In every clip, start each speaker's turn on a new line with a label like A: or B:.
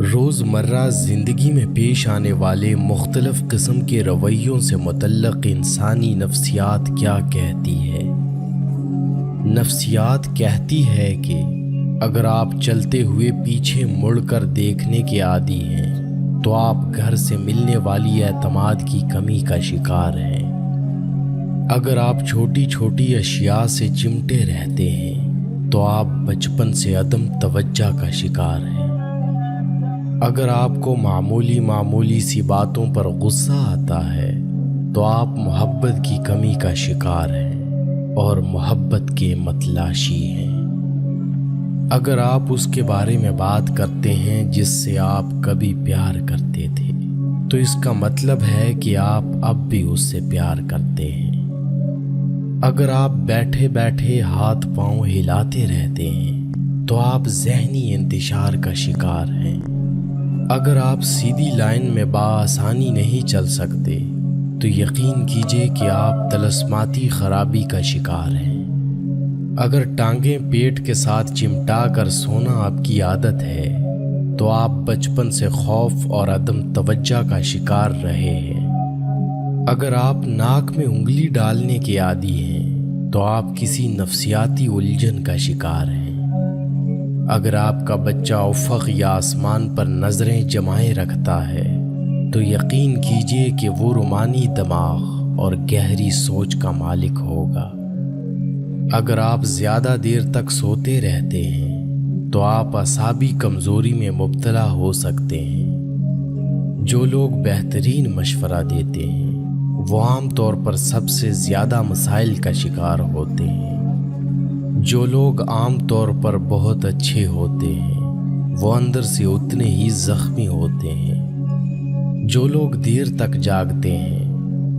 A: روزمرہ زندگی میں پیش آنے والے مختلف قسم کے رویوں سے متعلق انسانی نفسیات کیا کہتی ہے؟ نفسیات کہتی ہے کہ اگر آپ چلتے ہوئے پیچھے مڑ کر دیکھنے کے عادی ہیں تو آپ گھر سے ملنے والی اعتماد کی کمی کا شکار ہیں۔ اگر آپ چھوٹی چھوٹی اشیاء سے چمٹے رہتے ہیں تو آپ بچپن سے عدم توجہ کا شکار ہیں۔ اگر آپ کو معمولی سی باتوں پر غصہ آتا ہے تو آپ محبت کی کمی کا شکار ہیں اور محبت کے متلاشی ہیں۔ اگر آپ اس کے بارے میں بات کرتے ہیں جس سے آپ کبھی پیار کرتے تھے تو اس کا مطلب ہے کہ آپ اب بھی اس سے پیار کرتے ہیں۔ اگر آپ بیٹھے بیٹھے ہاتھ پاؤں ہلاتے رہتے ہیں تو آپ ذہنی انتشار کا شکار ہیں۔ اگر آپ سیدھی لائن میں بآسانی نہیں چل سکتے تو یقین کیجئے کہ آپ طلسماتی خرابی کا شکار ہیں۔ اگر ٹانگیں پیٹ کے ساتھ چمٹا کر سونا آپ کی عادت ہے تو آپ بچپن سے خوف اور عدم توجہ کا شکار رہے ہیں۔ اگر آپ ناک میں انگلی ڈالنے کے عادی ہیں تو آپ کسی نفسیاتی الجھن کا شکار ہیں۔ اگر آپ کا بچہ افق یا آسمان پر نظریں جمائے رکھتا ہے تو یقین کیجئے کہ وہ رومانی دماغ اور گہری سوچ کا مالک ہوگا۔ اگر آپ زیادہ دیر تک سوتے رہتے ہیں تو آپ اعصابی کمزوری میں مبتلا ہو سکتے ہیں۔ جو لوگ بہترین مشورہ دیتے ہیں وہ عام طور پر سب سے زیادہ مسائل کا شکار ہوتے ہیں۔ جو لوگ عام طور پر بہت اچھے ہوتے ہیں وہ اندر سے اتنے ہی زخمی ہوتے ہیں۔ جو لوگ دیر تک جاگتے ہیں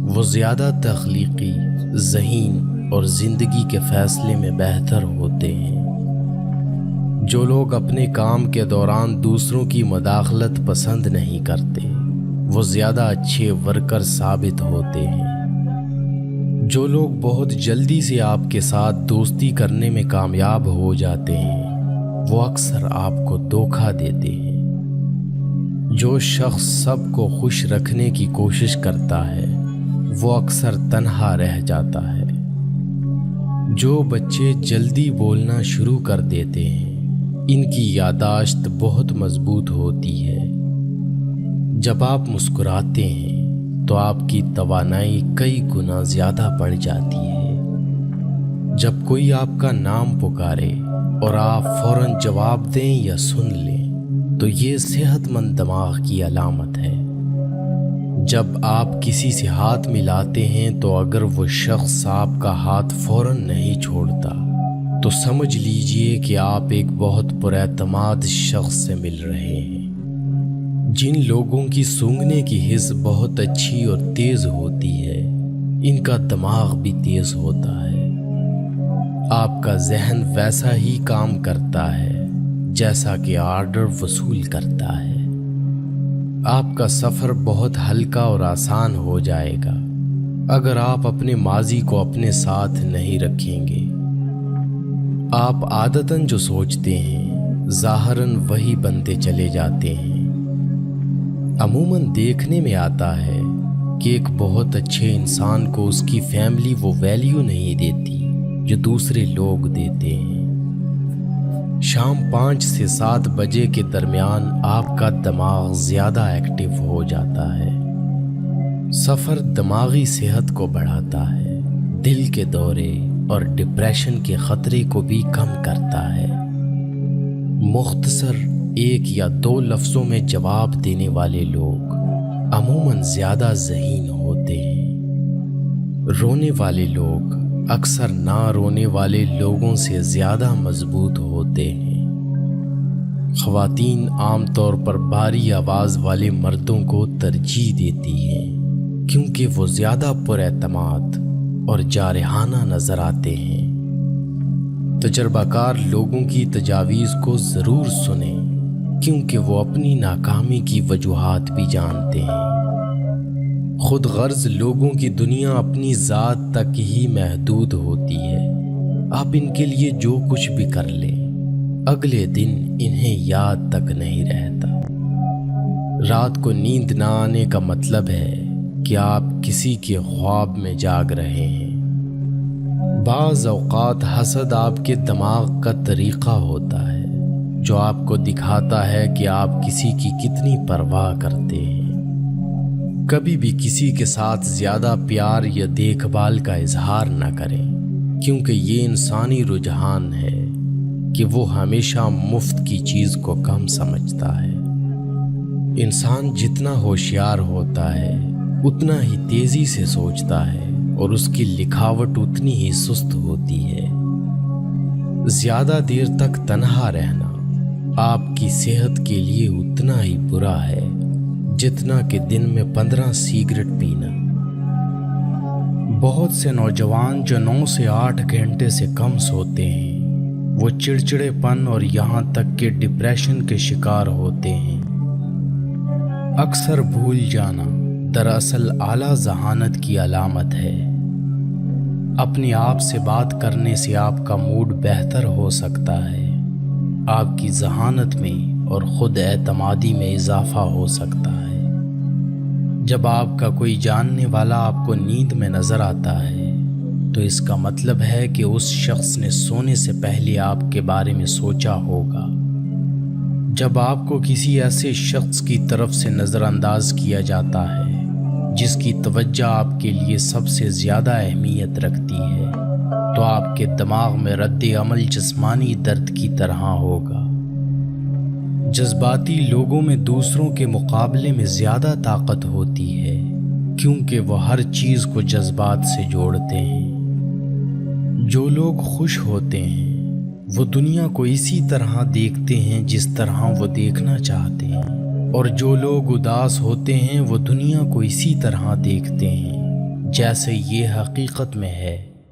A: وہ زیادہ تخلیقی، ذہین اور زندگی کے فیصلے میں بہتر ہوتے ہیں۔ جو لوگ اپنے کام کے دوران دوسروں کی مداخلت پسند نہیں کرتے وہ زیادہ اچھے ورکر ثابت ہوتے ہیں۔ جو لوگ بہت جلدی سے آپ کے ساتھ دوستی کرنے میں کامیاب ہو جاتے ہیں وہ اکثر آپ کو دھوکہ دیتے ہیں۔ جو شخص سب کو خوش رکھنے کی کوشش کرتا ہے وہ اکثر تنہا رہ جاتا ہے۔ جو بچے جلدی بولنا شروع کر دیتے ہیں ان کی یادداشت بہت مضبوط ہوتی ہے۔ جب آپ مسکراتے ہیں تو آپ کی توانائی کئی گنا زیادہ بڑھ جاتی ہے۔ جب کوئی آپ کا نام پکارے اور آپ فوراً جواب دیں یا سن لیں تو یہ صحت مند دماغ کی علامت ہے۔ جب آپ کسی سے ہاتھ ملاتے ہیں تو اگر وہ شخص آپ کا ہاتھ فوراً نہیں چھوڑتا تو سمجھ لیجئے کہ آپ ایک بہت پراعتماد شخص سے مل رہے ہیں۔ جن لوگوں کی سونگھنے کی حس بہت اچھی اور تیز ہوتی ہے ان کا دماغ بھی تیز ہوتا ہے۔ آپ کا ذہن ویسا ہی کام کرتا ہے جیسا کہ آرڈر وصول کرتا ہے۔ آپ کا سفر بہت ہلکا اور آسان ہو جائے گا اگر آپ اپنے ماضی کو اپنے ساتھ نہیں رکھیں گے۔ آپ عادتاً جو سوچتے ہیں ظاہراً وہی بنتے چلے جاتے ہیں۔ عموماً دیکھنے میں آتا ہے کہ ایک بہت اچھے انسان کو اس کی فیملی وہ ویلیو نہیں دیتی جو دوسرے لوگ دیتے ہیں۔ شام 5 سے 7 بجے کے درمیان آپ کا دماغ زیادہ ایکٹیو ہو جاتا ہے۔ سفر دماغی صحت کو بڑھاتا ہے، دل کے دورے اور ڈپریشن کے خطرے کو بھی کم کرتا ہے۔ مختصر 1 یا 2 لفظوں میں جواب دینے والے لوگ عموماً زیادہ ذہین ہوتے ہیں۔ رونے والے لوگ اکثر نہ رونے والے لوگوں سے زیادہ مضبوط ہوتے ہیں۔ خواتین عام طور پر بھاری آواز والے مردوں کو ترجیح دیتی ہیں کیونکہ وہ زیادہ پراعتماد اور جارحانہ نظر آتے ہیں۔ تجربہ کار لوگوں کی تجاویز کو ضرور سنیں کیونکہ وہ اپنی ناکامی کی وجوہات بھی جانتے ہیں۔ خود غرض لوگوں کی دنیا اپنی ذات تک ہی محدود ہوتی ہے۔ آپ ان کے لیے جو کچھ بھی کر لیں اگلے دن انہیں یاد تک نہیں رہتا۔ رات کو نیند نہ آنے کا مطلب ہے کہ آپ کسی کے خواب میں جاگ رہے ہیں۔ بعض اوقات حسد آپ کے دماغ کا طریقہ ہوتا ہے جو آپ کو دکھاتا ہے کہ آپ کسی کی کتنی پرواہ کرتے ہیں۔ کبھی بھی کسی کے ساتھ زیادہ پیار یا دیکھ بھال کا اظہار نہ کریں، کیونکہ یہ انسانی رجحان ہے کہ وہ ہمیشہ مفت کی چیز کو کم سمجھتا ہے۔ انسان جتنا ہوشیار ہوتا ہے اتنا ہی تیزی سے سوچتا ہے اور اس کی لکھاوٹ اتنی ہی سست ہوتی ہے۔ زیادہ دیر تک تنہا رہنا آپ کی صحت کے لیے اتنا ہی برا ہے جتنا کہ دن میں 15 سگریٹ پینا۔ بہت سے نوجوان جو 9 سے 8 گھنٹے سے کم سوتے ہیں وہ چڑچڑے پن اور یہاں تک کہ ڈپریشن کے شکار ہوتے ہیں۔ اکثر بھول جانا دراصل اعلیٰ ذہانت کی علامت ہے۔ اپنے آپ سے بات کرنے سے آپ کا موڈ بہتر ہو سکتا ہے، آپ کی ذہانت میں اور خود اعتمادی میں اضافہ ہو سکتا ہے۔ جب آپ کا کوئی جاننے والا آپ کو نیند میں نظر آتا ہے تو اس کا مطلب ہے کہ اس شخص نے سونے سے پہلے آپ کے بارے میں سوچا ہوگا۔ جب آپ کو کسی ایسے شخص کی طرف سے نظر انداز کیا جاتا ہے جس کی توجہ آپ کے لیے سب سے زیادہ اہمیت رکھتی ہے تو آپ کے دماغ میں رد عمل جسمانی درد کی طرح ہوگا۔ جذباتی لوگوں میں دوسروں کے مقابلے میں زیادہ طاقت ہوتی ہے کیونکہ وہ ہر چیز کو جذبات سے جوڑتے ہیں۔ جو لوگ خوش ہوتے ہیں وہ دنیا کو اسی طرح دیکھتے ہیں جس طرح وہ دیکھنا چاہتے ہیں، اور جو لوگ اداس ہوتے ہیں وہ دنیا کو اسی طرح دیکھتے ہیں جیسے یہ حقیقت میں ہے۔